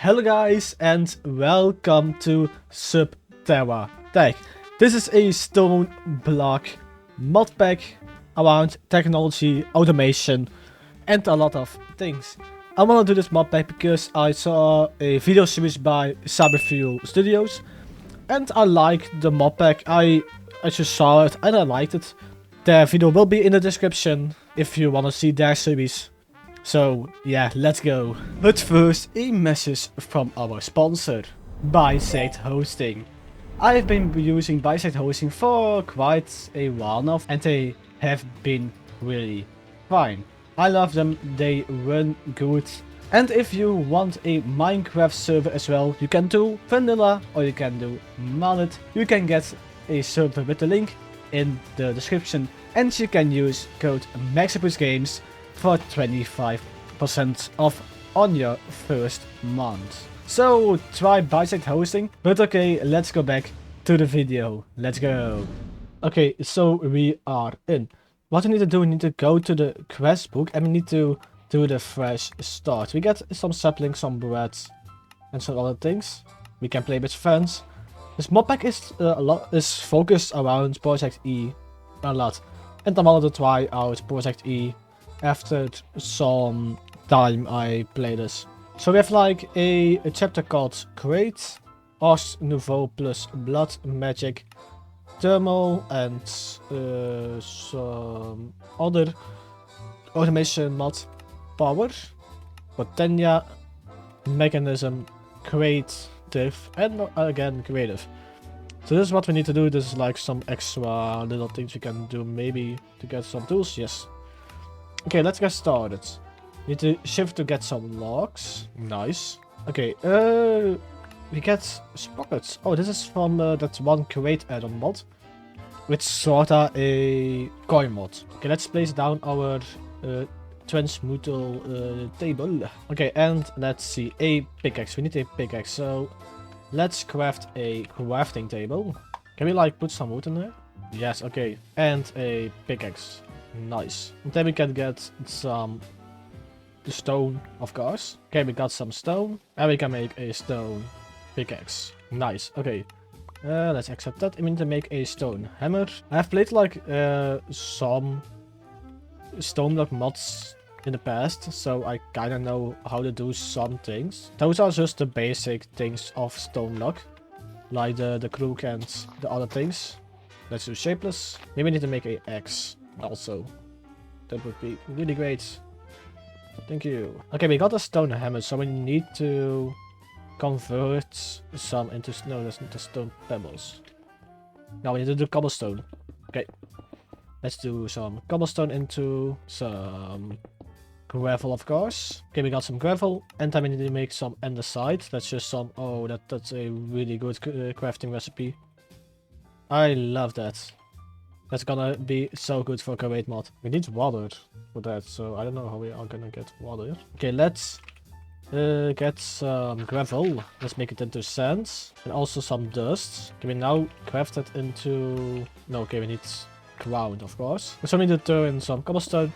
Hello guys and welcome to SubTerra Tech. This is a Stoneblock Modpack around technology, automation and a lot of things. I want to do this modpack because I saw a video series by Cyberfuel Studios and I liked the modpack. I just saw it and I liked it. Their video will be in the description if you want to see their series. So yeah, let's go. But first, a message from our sponsor, Bisect Hosting. I've been using Bisect Hosting for quite a while now and they have been really fine. I love them, they run good. And if you want a Minecraft server as well, you can do vanilla or you can do modded. You can get a server with the link in the description and you can use code MAXIPUSGAMES for 25% off on your first month. So try Bisect Hosting, but okay, let's go back to the video. Let's go. Okay, so we are in. What we need to do, we need to go to the quest book and we need to do the fresh start. We get some saplings, some bread and some other things. We can play with friends. This modpack is focused around Project E a lot. And I wanted to try out Project E after some time I play this. So we have like a chapter called Create, Ars Nouveau plus Blood Magic, Thermal and some other automation mod, Power, Botania, Mekanism, Creative and again Creative. So this is what we need to do. This is like some extra little things we can do maybe to get some tools. Yes. Okay, let's get started. Need to shift to get some logs. Nice. Okay, we get sprockets. Oh, this is from that one Create add-on mod. Which sorta a coin mod. Okay, let's place down our transmutal table. Okay, and let's see, a pickaxe. We need a pickaxe, so let's craft a crafting table. Can we like put some wood in there? Yes, okay. And a pickaxe. Nice. And then we can get some stone, of course. Okay, we got some stone. And we can make a stone pickaxe. Nice, okay. Let's accept that. I mean to make a stone hammer. I have played like some Stoneblock mods in the past, so I kinda know how to do some things. Those are just the basic things of Stoneblock, like the crook and the other things. Let's do shapeless. Maybe we need to make a axe also. That would be really great. Thank you. Okay, we got a stone hammer, so we need to convert some into no, that's not the stone pebbles. Now we need to do cobblestone. Okay. Let's do some cobblestone into some gravel, of course. Okay, we got some gravel, and then we need to make some andesite. That's just some. Oh, that's a really good crafting recipe. I love that. That's gonna be so good for Create mod. We need water for that, so I don't know how we are gonna get water. Okay, let's get some gravel. Let's make it into sand. And also some dust. Can we now craft it into... No, okay, we need ground, of course. So we need to turn some cobblestone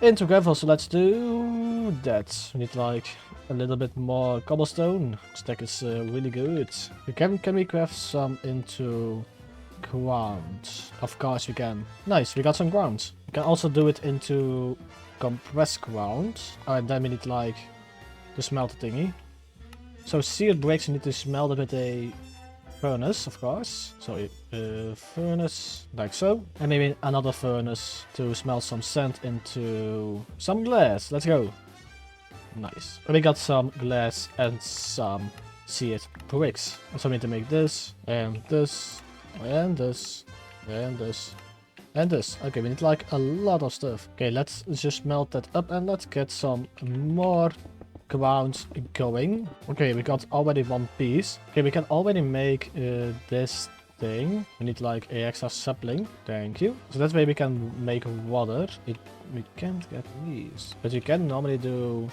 into gravel, so let's do that. We need like a little bit more cobblestone. Stack is really good. Can we craft some into ground? Of course we can. Nice, we got some ground. We can also do it into compressed ground. Alright, then we need like the smelter thingy. So seared bricks, you need to smelt it with a furnace, of course. So furnace, like so. And maybe another furnace to smelt some sand into some glass. Let's go. Nice. We got some glass and some seared bricks. So we need to make this, and this, and this, and this, and this. Okay, we need like a lot of stuff. Okay, let's just melt that up and let's get some more ground going. Okay, we got already one piece. Okay, we can already make this thing. We need like a extra sapling. Thank you. So that way we can make water. We can't get these, but you can normally do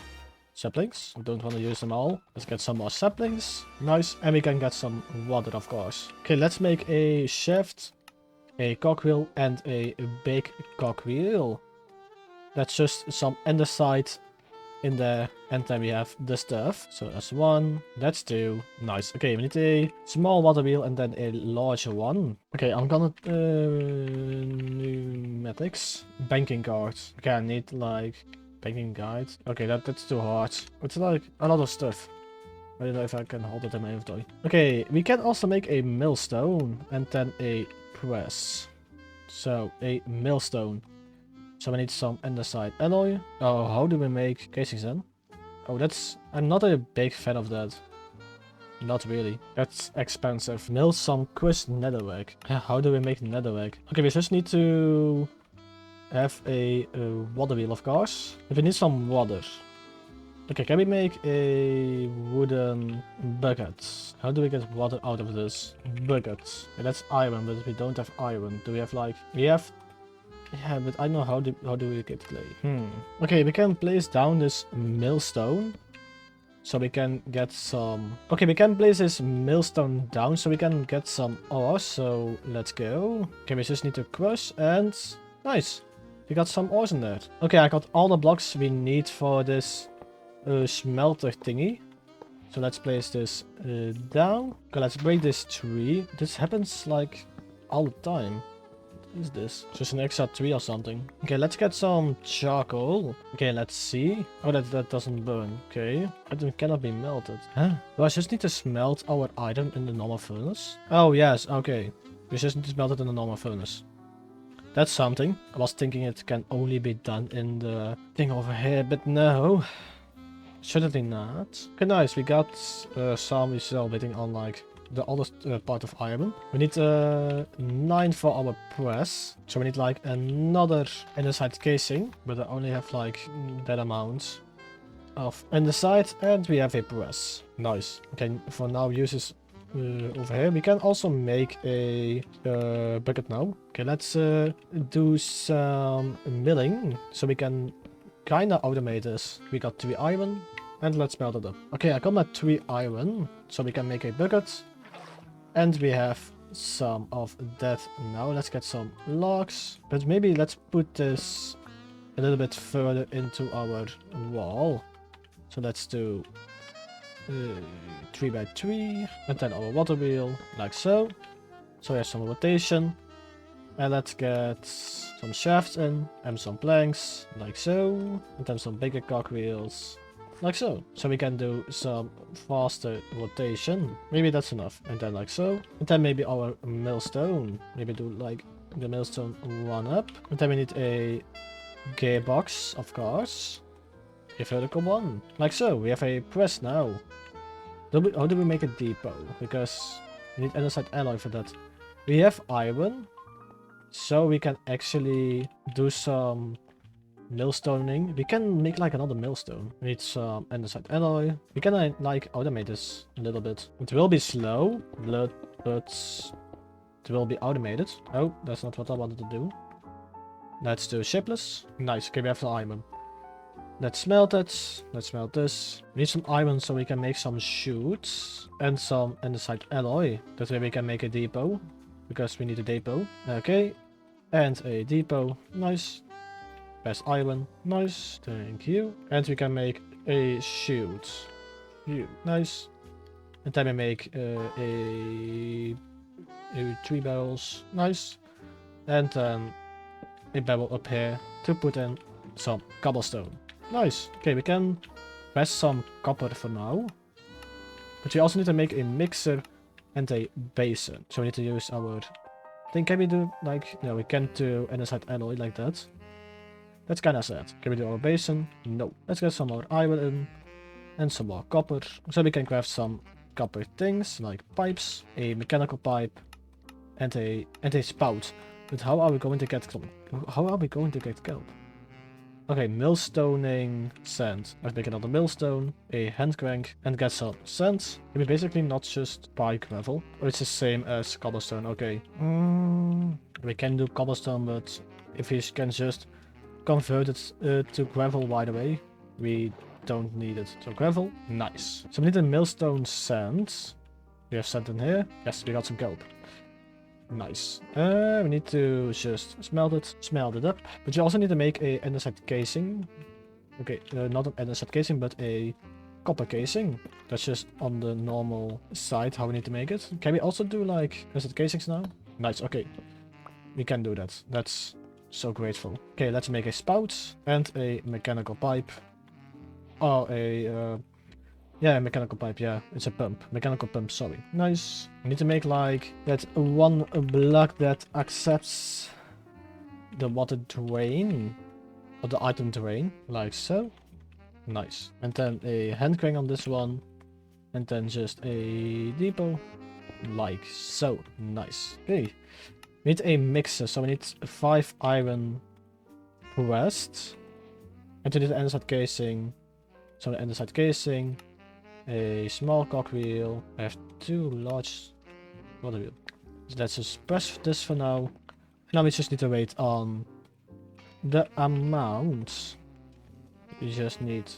saplings. I don't want to use them all. Let's get some more saplings. Nice. And we can get some water, of course. Okay, let's make a shaft, a cogwheel, and a big cogwheel. That's just some andesite in there, and then we have the stuff. So that's 1, that's 2. Nice. Okay, we need a small water wheel and then a larger one. Okay, I'm gonna pneumatics, banking cards. Okay, I need like banking guide. Okay, that's too hard. It's like a lot of stuff. I don't know if I can hold it in my inventory. Okay, we can also make a millstone and then a press. So a millstone. So we need some andesite alloy. Oh, how do we make casings then? Oh, I'm not a big fan of that. Not really. That's expensive. Mill some crushed netherrack. How do we make netherrack? Okay, we just need to have a water wheel, of course. If we need some water. Okay, can we make a wooden bucket? How do we get water out of this bucket? Okay, that's iron, but we don't have iron. Do we have like... We have... Yeah, but I know how do we get clay. Okay, we can place down this millstone. So we can get some... Okay, we can place this millstone down so we can get some ore. So let's go. Okay, we just need to crush and... Nice. We got some ores in there. Okay, I got all the blocks we need for this... smelter thingy. So let's place this down. Okay, let's break this tree. This happens like all the time. What is this? Just an extra tree or something. Okay, let's get some charcoal. Okay, let's see. Oh, that doesn't burn. Okay. It cannot be melted. Huh? Do I just need to smelt our item in the normal furnace? Oh, yes. Okay. We just need to smelt it in the normal furnace. That's something. I was thinking it can only be done in the thing over here, but no. Certainly not. Okay, nice. We got some. We're still waiting on like the other part of iron. We need 9 for our press. So we need like another andesite casing. But I only have like that amount of andesite. And we have a press. Nice. Okay, for now use this over here. We can also make a bucket now. Okay, let's do some milling. So we can kinda automate this. We got 3 iron. And let's melt it up. Okay, I got my 3 iron. So we can make a bucket. And we have some of that now. Let's get some logs. But maybe let's put this a little bit further into our wall. So let's do 3 by 3. And then our water wheel, like so. So we have some rotation. And let's get some shafts in. And some planks, like so. And then some bigger cogwheels. Like so. So we can do some faster rotation. Maybe that's enough. And then like so. And then maybe our millstone. Maybe do like the millstone 1 up. And then we need a gearbox, of course. A vertical one. Like so. We have a press now. How do we make a depot? Because we need andesite alloy for that. We have iron. So we can actually do some... millstoning. We can make like another millstone. We need some andesite alloy. We can like automate this a little bit. It will be slow, but it will be automated. Oh, that's not what I wanted to do. Let's do shipless. Nice. Okay, we have the iron. Let's smelt it. Let's smelt this. We need some iron so we can make some chutes and some andesite alloy. That way we can make a depot because we need a depot. Okay, and a depot. Nice. Best iron. Nice. Thank you. And we can make a shield. Nice. And then we make a 3 barrels. Nice. And then a barrel up here to put in some cobblestone. Nice. Okay, we can press some copper for now. But we also need to make a mixer and a basin. So we need to use our... Can we do like... No, we can't do andesite alloy like that. That's kinda sad. Can we do our basin? No. Let's get some more iron in. And some more copper. So we can craft some copper things, like pipes, a mechanical pipe, and a spout. But how are we going to get kelp? Okay, millstoning sand. Let's make another millstone, a hand crank, and get some sand. Can we basically not just buy gravel? Or it's the same as cobblestone, okay. We can do cobblestone, but if we can just convert it to gravel right away, we don't need it. So gravel, nice. So we need a millstone sand. We have sand in here. Yes, we got some kelp. Nice. We need to just smelt it up. But you also need to make a andesite casing. Okay, not an andesite casing, but a copper casing. That's just on the normal side how we need to make it. Can we also do like andesite casings now? Nice, okay. We can do that. That's so grateful. Okay, let's make a spout and a mechanical pipe. Oh, yeah, mechanical pipe, yeah. It's a pump. Mechanical pump, sorry. Nice. We need to make like that one block that accepts the water drain. Or the item drain. Like so. Nice. And then a hand crank on this one. And then just a depot. Like so. Nice. Okay. We need a mixer, so we need 5 iron pressed. And we need an andesite casing. So the andesite casing. A small cogwheel. I have 2 large water wheel. So let's just press this for now. Now we just need to wait on the amount. We just need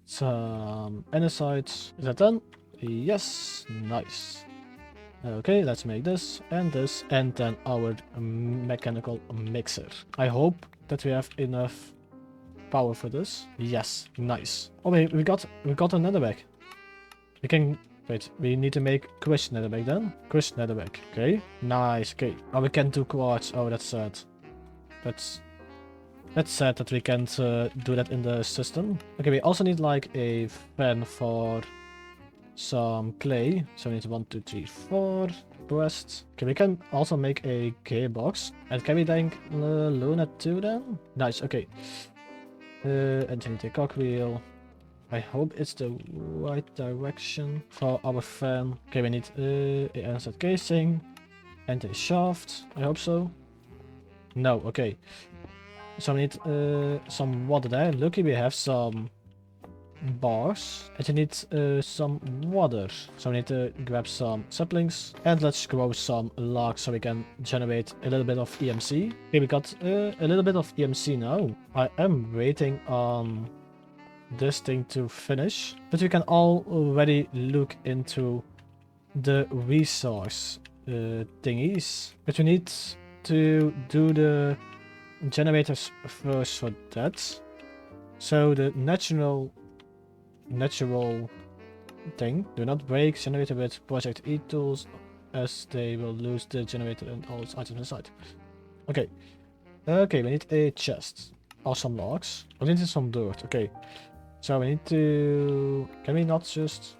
some andesites. Is that done? Yes. Nice. Okay, let's make this, and then our mechanical mixer. I hope that we have enough power for this. Yes, nice. Oh wait, we got another bag. We can wait. We need to make crushed netherrack then. Crushed netherrack. Okay, nice. Okay. Oh, we can't do quartz. Oh, that's sad. That's sad that we can't do that in the system. Okay, we also need like a fan for some clay. So we need 1, 2, 3, 4 pressed. Okay, we can also make a gearbox. And can we then loan it too then? Nice, okay. And then the cogwheel. I hope it's the right direction for our fan. Okay, we need a andesite casing and a shaft. I hope so. No, okay. So we need some water there. Lucky we have some bars. And you need some water. So we need to grab some saplings. And let's grow some logs so we can generate a little bit of EMC. Okay, we got a little bit of EMC now. I am waiting on this thing to finish. But we can already look into the resource thingies. But we need to do the generators first for that. So the natural thing. Do not break generator with project E tools, as they will lose the generator and all its items inside. Okay. Okay, we need a chest. Or some logs. We need some dirt. Okay. So we need to... Can we not just...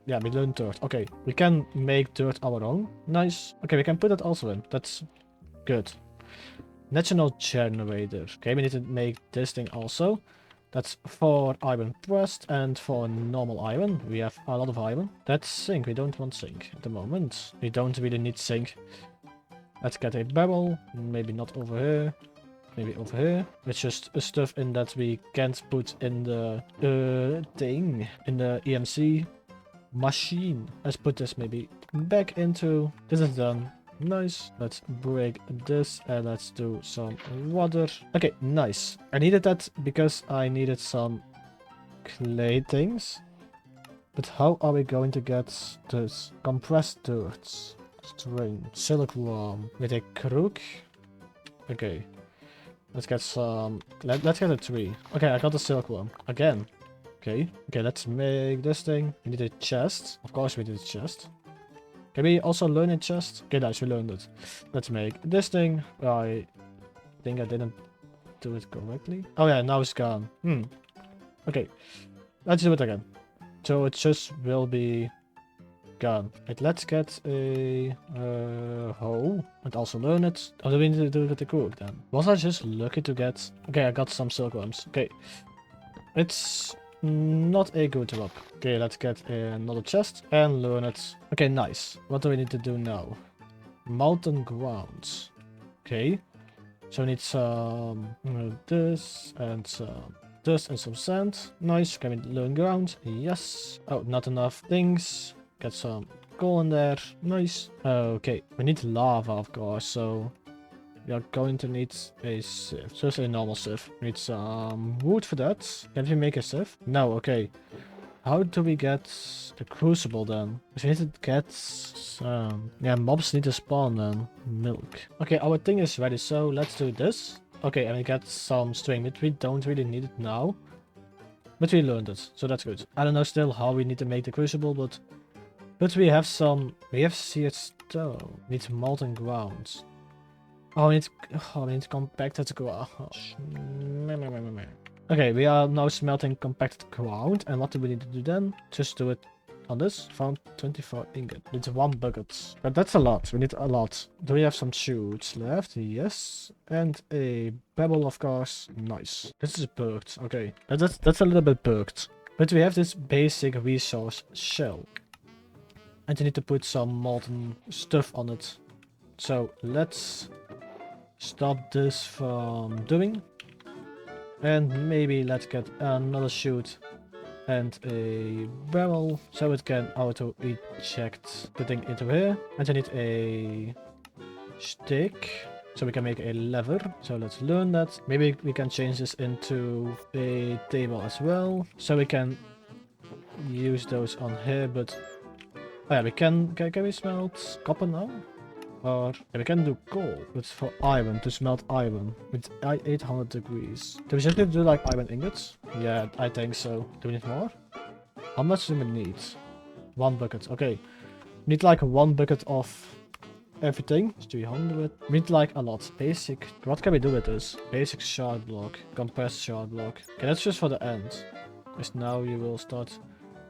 Yeah, we learned dirt. Okay. We can make dirt our own. Nice. Okay, we can put that also in. That's good. National generator. Okay, we need to make this thing also. That's for iron pressed and for normal iron. We have a lot of iron. That's zinc. We don't want zinc at the moment. We don't really need zinc. Let's get a barrel. Maybe not over here. Maybe over here. It's just stuff in that we can't put in the thing. In the EMC machine. Let's put this maybe back into... This is done. Nice. Let's break this and let's do some water. Okay, nice. I needed that because I needed some clay things. But how are we going to get this compressed dirt? String. Silkworm with a crook. Okay. Let's get some... Let's get a tree. Okay, I got the silkworm. Again. Okay. Okay, let's make this thing. We need a chest. Of course we need a chest. Can we also learn a chest? Okay, nice, we learned it. Let's make this thing. I think I didn't do it correctly. Oh yeah, now it's gone. Okay, let's do it again. So it just will be gone. Right, let's get a hoe and also learn it. Or do we need to do it with the crook then? Was I just lucky to get... Okay, I got some silkworms. Okay, it's not a good drop. Okay, let's get another chest and learn it. Okay, nice. What do we need to do now? Mountain grounds. Okay. So we need some this and some dust and some sand. Nice. Can we learn ground? Yes. Oh, not enough things. Get some coal in there. Nice. Okay. We need lava, of course. So we are going to need a sieve. Just a normal sieve. We need some wood for that. Can we make a sieve? No, okay. How do we get the crucible then? We need to get some... Yeah, mobs need to spawn then. Milk. Okay, our thing is ready, so let's do this. Okay, and we get some string, but we don't really need it now. But we learned it, so that's good. I don't know still how we need to make the Crucible, but we have some, we have seared stone. Needs molten ground. Oh, we need compacted ground. Okay, we are now smelting compacted ground, and what do we need to do then? Just do it on this. Found 24 ingot. It's 1 bucket. But that's a lot. We need a lot. Do we have some shoots left? Yes. And a pebble, of course. Nice. This is perked. Okay. That's a little bit perked. But we have this basic resource shell. And you need to put some molten stuff on it. So let's stop this from doing. And maybe let's get another chute and a barrel so it can auto eject the thing into here. And I need a stick so we can make a lever. So let's learn that. Maybe we can change this into a table as well so we can use those on here. But oh yeah, we can we smelt copper now? Or yeah, we can do coal, but for iron, to smelt iron with 800 degrees. Do we just need to do like iron ingots? Yeah, I think so. Do we need more? How much do we need? 1 bucket. Okay. We need like 1 bucket of everything. It's 300. We need like a lot. Basic. What can we do with this? Basic shard block. Compressed shard block. Okay, that's just for the end. Because now you will start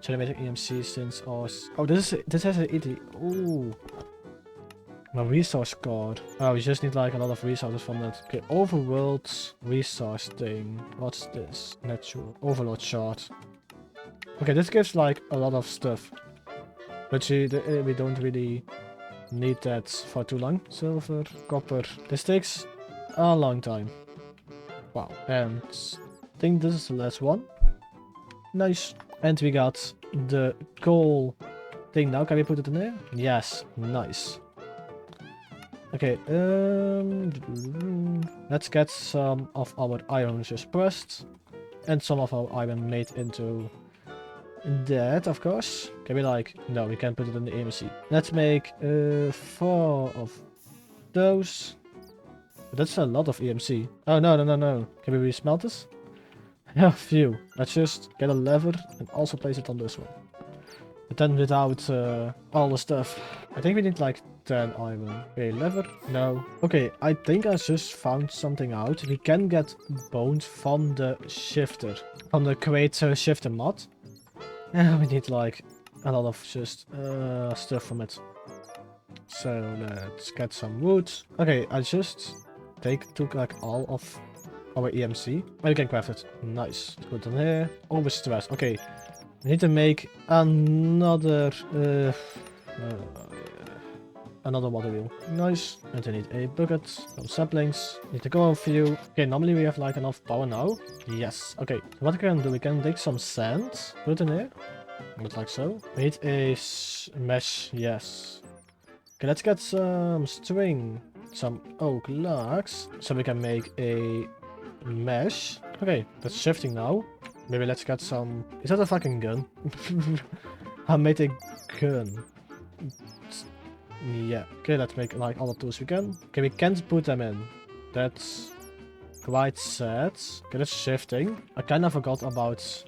generating EMC since ours. Oh, this has an ED. Ooh. My resource card. Oh, we just need like a lot of resources from that. Okay, overworld resource thing. What's this? Natural overload shard. Okay, this gives like a lot of stuff. But we don't really need that for too long. Silver, copper. This takes a long time. Wow. And I think this is the last one. Nice. And we got the coal thing now. Can we put it in there? Yes. Nice. Okay, let's get some of our iron just pressed. And some of our iron made into that, of course. Can we like... No, we can't put it in the AMC. Let's make 4 of those. But that's a lot of EMC. Oh, no. Can we re-smelt this? Yeah, phew. Let's just get a lever and also place it on this one. But then without all the stuff. I think we need like 10 iron. Okay, lever? No. Okay, I think I just found something out. We can get bones from the shifter. From the create shifter mod. Yeah, we need like a lot of just stuff from it. So let's get some wood. Okay, I just took like all of our EMC. And we can craft it. Nice. Put it on here. Overstress. Okay. We need to make another another water wheel. Nice. And I need a bucket, some saplings. Need to go a few. Okay, normally we have like enough power now. Yes. Okay. What we can do? We can take some sand, put it in here. But like so. We need a mesh. Yes. Okay, let's get some string, some oak logs, so we can make a mesh. Okay, that's shifting now. Maybe let's get some... Is that a fucking gun? I made a gun. Yeah. Okay, let's make like all the tools we can. Okay, we can't put them in. That's quite sad. Okay, that's shifting. I kinda forgot about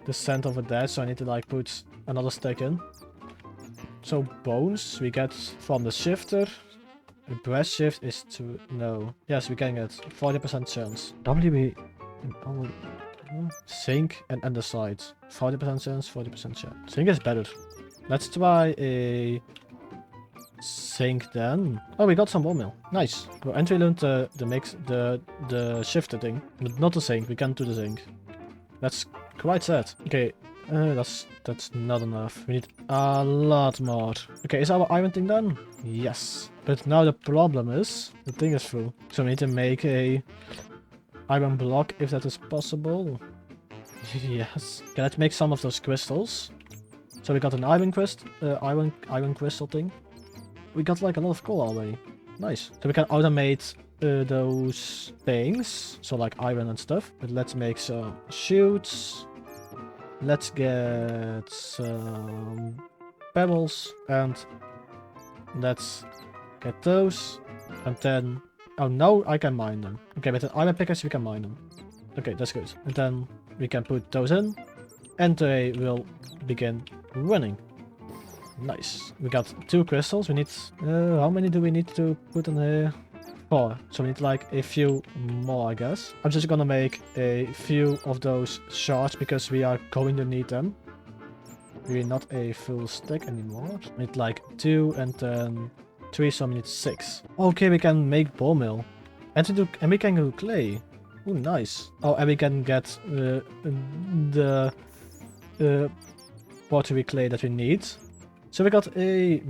the sand over there, so I need to like put another stack in. So bones we get from the shifter. The breast shift is to... No. Yes, we can get 40% chance. WB... Zinc and andesite. 40% chance, 40% chance. Zinc is better. Let's try a zinc then. Oh, we got some bone meal. Nice. Well, and we learned the shifter thing. But not the zinc. We can't do the zinc. That's quite sad. Okay. That's not enough. We need a lot more. Okay, is our iron thing done? Yes. But now the problem is the thing is full. So we need to make a iron block if that is possible. Yes. Okay, let's make some of those crystals. So we got an iron crystal thing. We got like a lot of coal already. Nice. So we can automate those things. So like iron and stuff. But let's make some chutes. Let's get some pebbles and let's get those. And then... Oh, now I can mine them. Okay, with an iron pickaxe we can mine them. Okay, that's good. And then we can put those in, and they will begin running. Nice. We got 2 crystals. We need... how many do we need to put in here? 4. So we need like a few more, I guess. I'm just gonna make a few of those shards because we are going to need them. We're not a full stack anymore. We need like 2 and then 3, so we need 6. Okay, we can make bone meal. And we can do clay. Oh, nice. Oh, and we can get the pottery clay that we need. So we got a...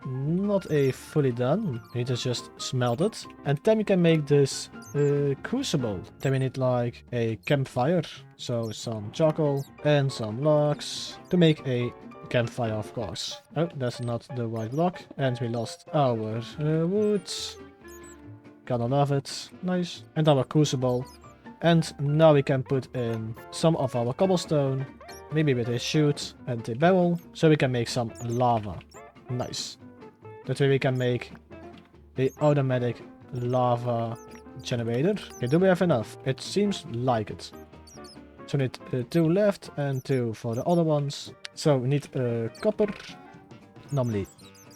not a fully done. We need to just smelt it. And then we can make this crucible. Then we need like a campfire. So some charcoal and some logs to make a campfire, of course. Oh, that's not the right block. And we lost our wood. Gotta love it. Nice. And our crucible. And now we can put in some of our cobblestone. Maybe with a chute and a barrel. So we can make some lava. Nice. That way we can make a automatic lava generator. Okay, do we have enough? It seems like it. So we need 2 left and 2 for the other ones. So we need copper. Normally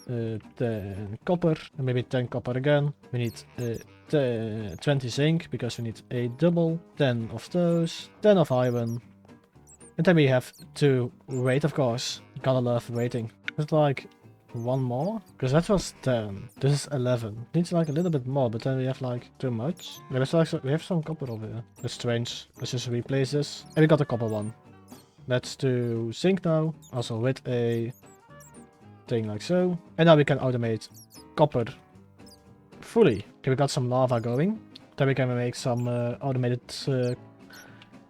10 copper and maybe 10 copper again. We need 20 zinc because we need a double. 10 of those. 10 of iron. And then we have 2 weight, of course. Gotta love weighting. It's like 1 more? Because that was 10. This is 11. Needs like a little bit more, but then we have like too much. Yeah, we have some copper over here. That's strange. Let's just replace this. And we got a copper one. Let's do zinc now. Also with a thing like so. And now we can automate copper fully. Okay, we got some lava going. Then we can make some automated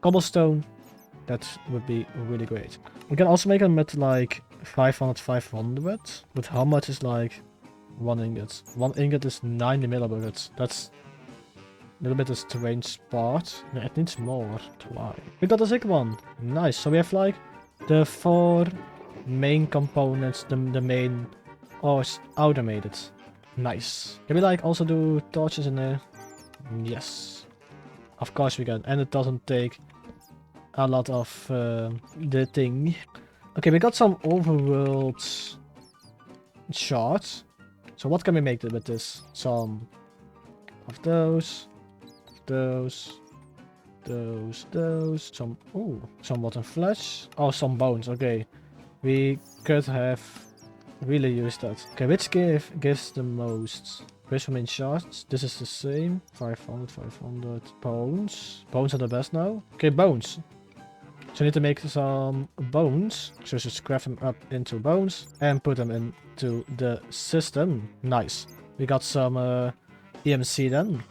cobblestone. That would be really great. We can also make them with like 500. But how much is like 1 ingot? 1 ingot is 90 millibullets. That's a little bit a strange part. Yeah, it needs more. Why? We got a zinc one. Nice. So we have like the 4 main components, the main ores automated. Nice. Can we like also do torches in there? Yes. Of course we can. And it doesn't take a lot of the thing. Okay, we got some overworld shards. So what can we make with this? Some of those, some, ooh, some rotten flesh. Oh, some bones, okay. We could have really used that. Okay, which gives the most? Main shards. This is the same. 500. Bones. Bones are the best now. Okay, bones. So we need to make some bones. So just craft them up into bones and put them into the system. Nice. We got some EMC then.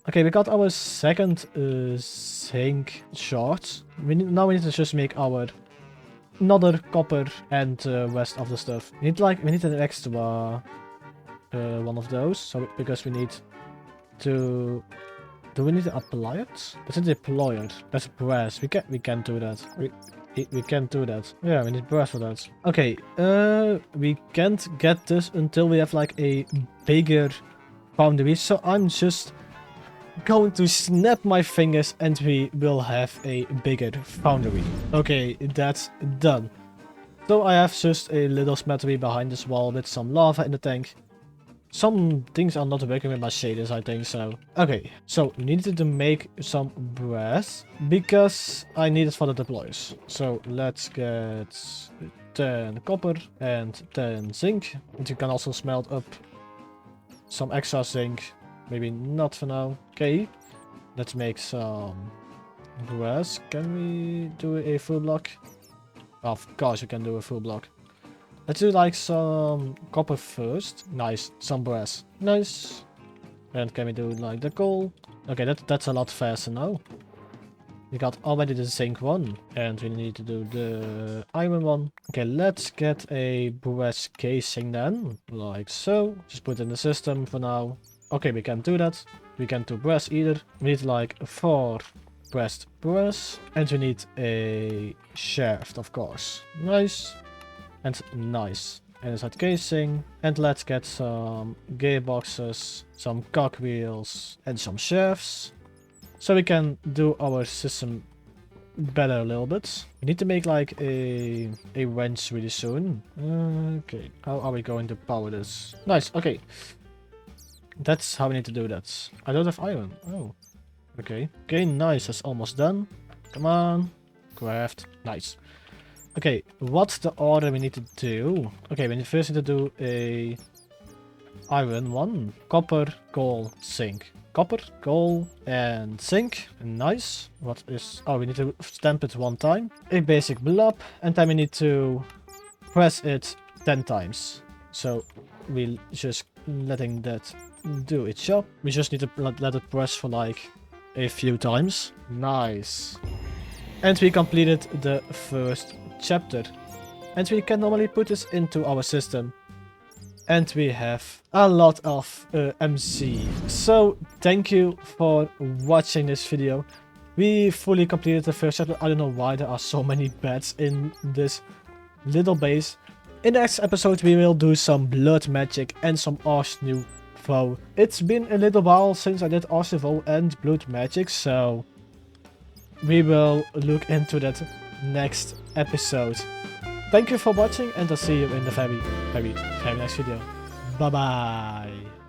Okay, we got our second zinc shard. Now we need to just make our another copper and rest of the stuff. We need an extra one of those. So because we need to. Do we need to apply it? That's a deployer. That's brass. We can't do that. We can't do that. Yeah, we need brass for that. Okay, we can't get this until we have like a bigger foundry. So I'm just going to snap my fingers and we will have a bigger foundry. Okay, that's done. So I have just a little smeltery behind this wall with some lava in the tank. Some things are not working with my shaders, I think so. Okay, so we needed to make some brass because I need it for the deployers. So let's get 10 copper and 10 zinc. And you can also smelt up some extra zinc. Maybe not for now. Okay, let's make some brass. Can we do a full block? Of course we can do a full block. Let's do like some copper first. Nice. Some brass. Nice. And can we do like the coal? Okay, that's a lot faster now. We got already the zinc one. And we need to do the iron one. Okay, let's get a brass casing then. Like so. Just put it in the system for now. Okay, we can't do that. We can't do brass either. We need like 4 pressed brass. And we need a shaft, of course. Nice. And nice. And inside casing. And let's get some gearboxes, some cogwheels, and some shafts. So we can do our system better a little bit. We need to make like a wrench really soon. Okay, how are we going to power this? Nice, okay. That's how we need to do that. I don't have iron. Oh, okay. Okay, nice, that's almost done. Come on, craft, nice. Okay, what's the order we need to do? Okay, we first need to do a iron one. Copper, coal, zinc. Copper, coal, and zinc. Nice. What is... Oh, we need to stamp it 1 time. A basic blob. And then we need to press it 10 times. So we'll just letting that do its job. We just need to let it press for like a few times. Nice. And we completed the first chapter. And we can normally put this into our system. And we have a lot of MC. So thank you for watching this video. We fully completed the first chapter. I don't know why there are so many beds in this little base. In the next episode we will do some blood magic and some Ars Nouveau. It's been a little while since I did Ars Nouveau and blood magic, so we will look into that next episode. Thank you for watching, and I'll see you in the very next video. Bye bye!